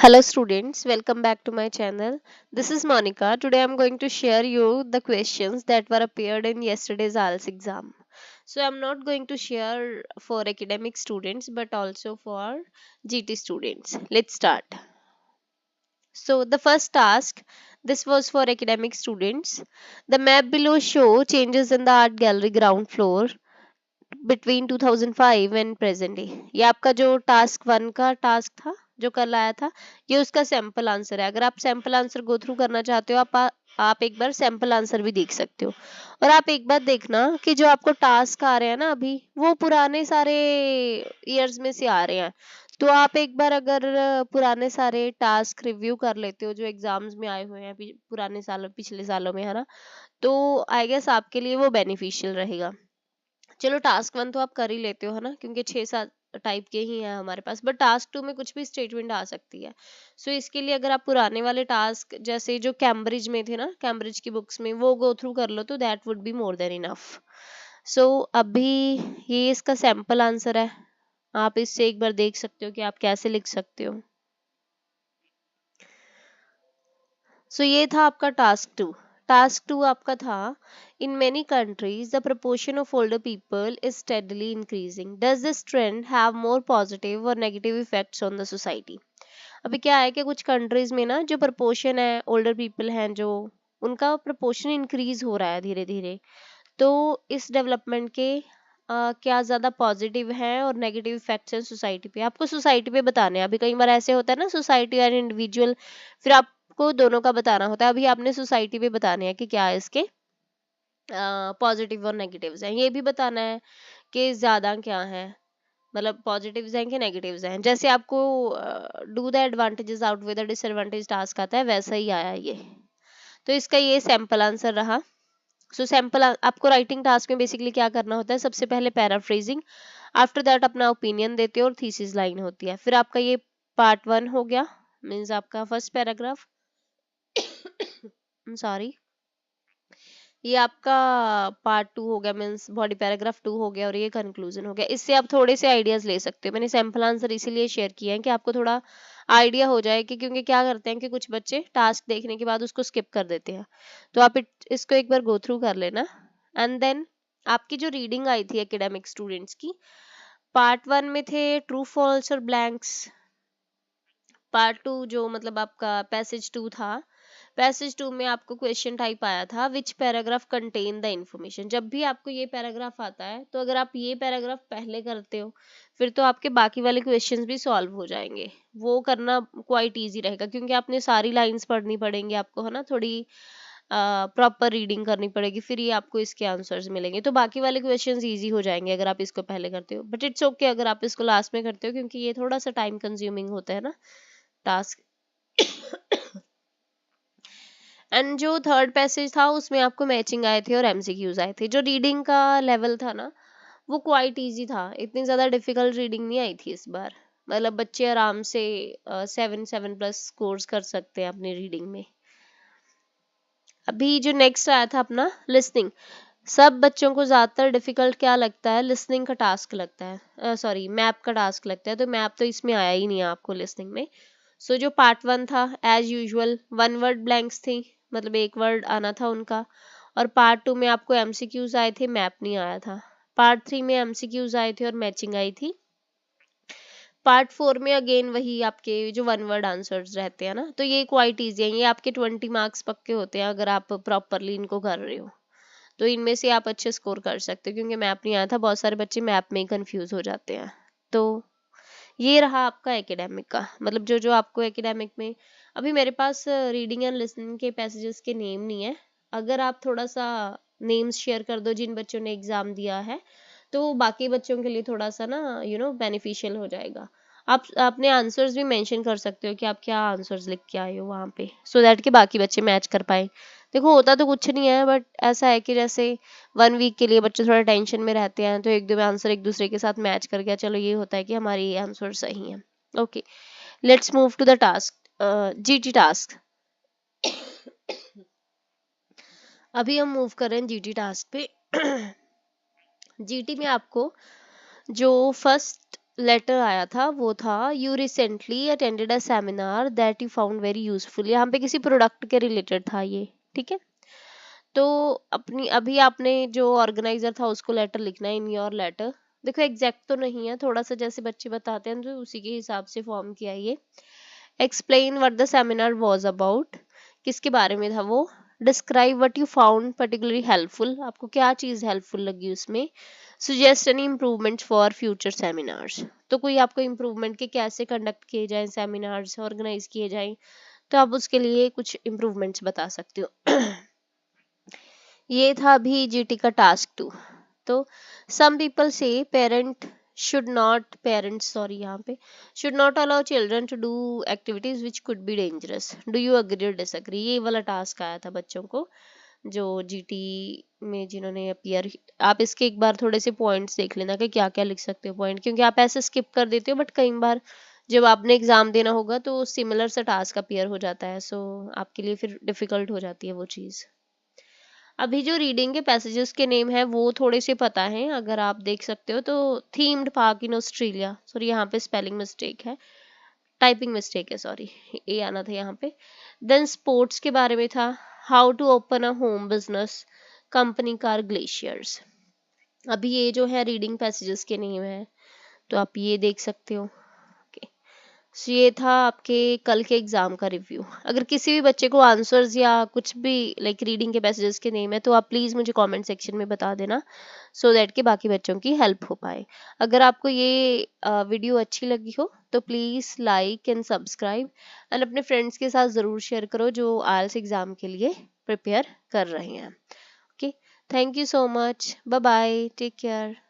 Hello students, welcome back to my channel. This is Monica. Today I'm going to share you the questions that were appeared in yesterday's IELTS exam. So I'm not going to share for academic students but also for GT students. Let's start. So the first task, this was for academic students. The map below show changes in the art gallery ground floor between 2005 and present day. ये आपका जो task one का task था जो कल आया था, ये उसका सैंपल आंसर है। अगर आप सैंपल आंसर गो थ्रू करना चाहते हो, आप एक बार सैंपल आंसर भी देख सकते हो। और आप एक बात देखना कि जो आपको टास्क आ रहे हैं ना अभी, वो पुराने सारे ईयर्स में से आ रहे हैं। तो आप एक बार अगर पुराने सारे टास्क रिव्यू कर लेते हो जो एग्जाम्स में आए हुए हैं पुराने सालों पिछले सालों में, है ना, तो आई गेस आपके लिए वो बेनिफिशियल रहेगा। चलो टास्क वन तो आप कर ही लेते हो, है ना, क्योंकि 6-7 टाइप के ही हैं हमारे पास, बट टास्क टू में कुछ भी स्टेटमेंट आ सकती है। सो इसके लिए अगर आप पुराने वाले टास्क जैसे जो कैम्ब्रिज में थे ना, कैम्ब्रिज की बुक्स में, वो गो थ्रू कर लो तो that would be more than enough. So अभी ये इसका सैंपल आंसर है। आप इससे एक बार देख सकते हो कि आप कैसे लिख सकते हो। सो ये था आपका टास्क टू। टास्क टू आपका था, in many countries the proportion of older people is steadily increasing, does this trend have more positive और negative effects on the society. अभी क्या है कि कुछ कंट्रीज में ना जो प्रपोर्शन है ओल्डर पीपल हैं, जो उनका प्रपोर्शन इंक्रीज हो रहा है धीरे धीरे, तो इस डेवलपमेंट के क्या ज्यादा पॉजिटिव है और नेगेटिव इफेक्ट्स हैं सोसाइटी पे। आपको सोसाइटी पे बताने हैं। अभी कई बार ऐसे होता है ना, सोसाइटी और इंडिविजुअल, फिर आपको दोनों का बताना होता है। अभी आपने सोसाइटी पे बताने हैं कि क्या है इसके पॉजिटिव और नेगेटिव्स हैं। ये भी बताना है कि ज्यादा क्या है, मतलब पॉजिटिव्स हैं कि नेगेटिव्स हैं। जैसे आपको do the advantages outweigh the disadvantage task आता है, वैसा ही आया ये। तो इसका ये सैंपल आंसर रहा। सो सैंपल आपको राइटिंग टास्क में बेसिकली क्या करना होता है, सबसे पहले पैराफ्रेजिंग, आफ्टर दैट अपना ओपिनियन देते हो और थीसिस लाइन होती है। फिर आपका ये पार्ट वन हो गया, मीन्स आपका फर्स्ट पैराग्राफ, सॉरी, ये आपका पार्ट टू हो गया, मीन्स बॉडी पैराग्राफ टू हो गया, और ये कंक्लूजन हो गया। इससे आप थोड़े से आइडियाज ले सकते हो। मैंने सैंपल आंसर इसीलिए शेयर किया है कि आपको थोड़ा आइडिया हो जाए कि, क्योंकि क्या करते हैं कि कुछ बच्चे टास्क देखने के बाद उसको स्किप कर देते हैं। तो आप इसको एक बार गो थ्रू कर लेना। एंड देन आपकी जो रीडिंग आई थी एकेडमिक स्टूडेंट्स की, पार्ट वन में थे ट्रू फॉल्स और ब्लैंक्स। पार्ट टू जो मतलब आपका पैसेज टू था, पैसेज टू में आपको क्वेश्चन टाइप आया था विच पैराग्राफ कंटेन द इंफॉर्मेशन। जब भी आपको ये पैराग्राफ आता है, तो अगर आप ये पैराग्राफ पहले करते हो, फिर तो आपके बाकी वाले क्वेश्चंस भी सॉल्व हो जाएंगे। वो करना क्वाइट इजी रहेगा, क्योंकि आपने सारी लाइंस पढ़नी पड़ेंगी आपको, है ना, थोड़ी प्रॉपर रीडिंग करनी पड़ेगी, फिर ये आपको इसके आंसर्स मिलेंगे। तो बाकी वाले क्वेश्चंस इजी हो जाएंगे अगर आप इसको पहले करते हो, बट इट्स ओके अगर आप इसको लास्ट में करते हो, क्योंकि ये थोड़ा सा टाइम कंज्यूमिंग होता है ना टास्क। एंड जो थर्ड पैसेज था उसमें आपको मैचिंग आए थे और एमसीक्यूज आए थे। जो रीडिंग का लेवल था ना, वो क्वाइट इजी था, इतनी ज्यादा डिफिकल्ट रीडिंग नहीं आई थी इस बार। मतलब बच्चे आराम से 7-7+ स्कोर्स कर सकते हैं अपनी रीडिंग में। अभी जो नेक्स्ट आया था अपना लिसनिंग, सब बच्चों को ज्यादातर डिफिकल्ट क्या लगता है, लिसनिंग का टास्क लगता है, सॉरी मैप का टास्क लगता है। तो मैप तो इसमें आया ही नहीं है आपको लिसनिंग में। सो जो पार्ट वन था, as usual one word blanks थी, मतलब एक वर्ड आना था उनका। और पार्ट टू में आपको एमसीक्यूज आए थे, मैप नहीं आया था। पार्ट थ्री में एमसीक्यूज आए थे और मैचिंग आई थी। पार्ट फोर में अगेन वही आपके जो वन वर्ड आंसर्स रहते हैं ना, तो ये क्वाइट इजी है। ये आपके 20 मार्क्स पक्के होते हैं अगर आप प्रॉपरली इनको कर रहे हो। तो इनमें से आप अच्छे स्कोर कर सकते हो, क्योंकि मैप नहीं आया था, बहुत सारे बच्चे मैप में ही कंफ्यूज हो जाते हैं। तो ये रहा आपका एकेडमिक का, मतलब जो जो आपको एकेडमिक में। अभी मेरे पास रीडिंग एंड लिसनिंग के पैसेजेस के नेम नहीं है। अगर आप थोड़ा सा नेम्स शेयर कर दो जिन बच्चों ने एग्जाम दिया है, तो बाकी बच्चों के लिए थोड़ा सा ना बेनिफिशियल हो जाएगा। आप अपने आंसर्स भी मेंशन कर सकते हो कि आप क्या आंसर्स लिख के आए हो वहां पे, सो दैट कि बाकी बच्चे मैच कर पाए। देखो होता तो कुछ नहीं है, बट ऐसा है कि जैसे 1 वीक के लिए बच्चे थोड़ा टेंशन में रहते हैं, तो एक दो आंसर एक दूसरे के साथ मैच कर गया, चलो ये होता है कि हमारी आंसर सही है। Okay, let's move to the task, GT task. अभी हम मूव कर रहे हैं जीटी टास्क पे। जीटी में आपको जो फर्स्ट लेटर आया था वो था, you recently attended a seminar that you found very useful. यहाँ पे किसी प्रोडक्ट के रिलेटेड था ये, ठीक है। तो अपनी अभी आपने जो ऑर्गेनाइजर था उसको लेटर लिखना है, इन योर लेटर। देखो एग्जैक्ट तो नहीं है, थोड़ा सा जैसे बच्चे बताते हैं तो उसी के हिसाब से फॉर्म किया है ये। Explain what the seminar was about, किसके बारे में था वो। Describe what you found particularly helpful, आपको क्या चीज हेल्पफुल लगी उसमें। Suggest any improvement for future seminars, तो कोई आपको इम्प्रूवमेंट के कैसे कंडक्ट किए जाएं सेमिनार्स ऑर्गेनाइज किए जाएं, तो आप उसके लिए कुछ इम्प्रूवमेंट्स बता सकते हो। ये था अभी जीटी का टास्क 2। तो सम पीपल से पेरेंट्स सॉरी यहाँ पे should not allow children to do activities which could be dangerous, do you agree और डिसएग्री। ये वाला टास्क आया था बच्चों को जो जीटी में जिन्होंने अपियर। आप इसके एक बार थोड़े से पॉइंट्स देख लेना कि क्या क्या लिख सकते हो पॉइंट, क्योंकि आप ऐसे स्किप कर देते हो बट कई बार जब आपने एग्जाम देना होगा तो सिमिलर सा टास्क अपियर हो जाता है, सो आपके लिए फिर डिफिकल्ट हो जाती है वो चीज़। अभी जो रीडिंग के पैसेजेस के नेम है वो थोड़े से पता है, अगर आप देख सकते हो तो themed park in Australia, sorry यहाँ पे स्पेलिंग मिस्टेक है, टाइपिंग मिस्टेक है सॉरी, ये आना था यहाँ पे। देन स्पोर्ट्स के बारे में था, how to open a home business, company car glaciers. अभी ये जो है रीडिंग पैसेजेस के नेम है, तो आप ये देख सकते हो। सो ये था आपके कल के एग्जाम का रिव्यू। अगर किसी भी बच्चे को आंसर्स या कुछ भी लाइक रीडिंग के पैसेजेस के नेम है तो आप प्लीज़ मुझे कमेंट सेक्शन में बता देना, सो दैट कि बाकी बच्चों की हेल्प हो पाए। अगर आपको ये वीडियो अच्छी लगी हो तो please like and subscribe and अपने फ्रेंड्स के साथ ज़रूर शेयर करो जो आईएलटीएस एग्जाम के लिए प्रिपेयर कर रहे हैं। Okay, thank you so much, bye bye, take care.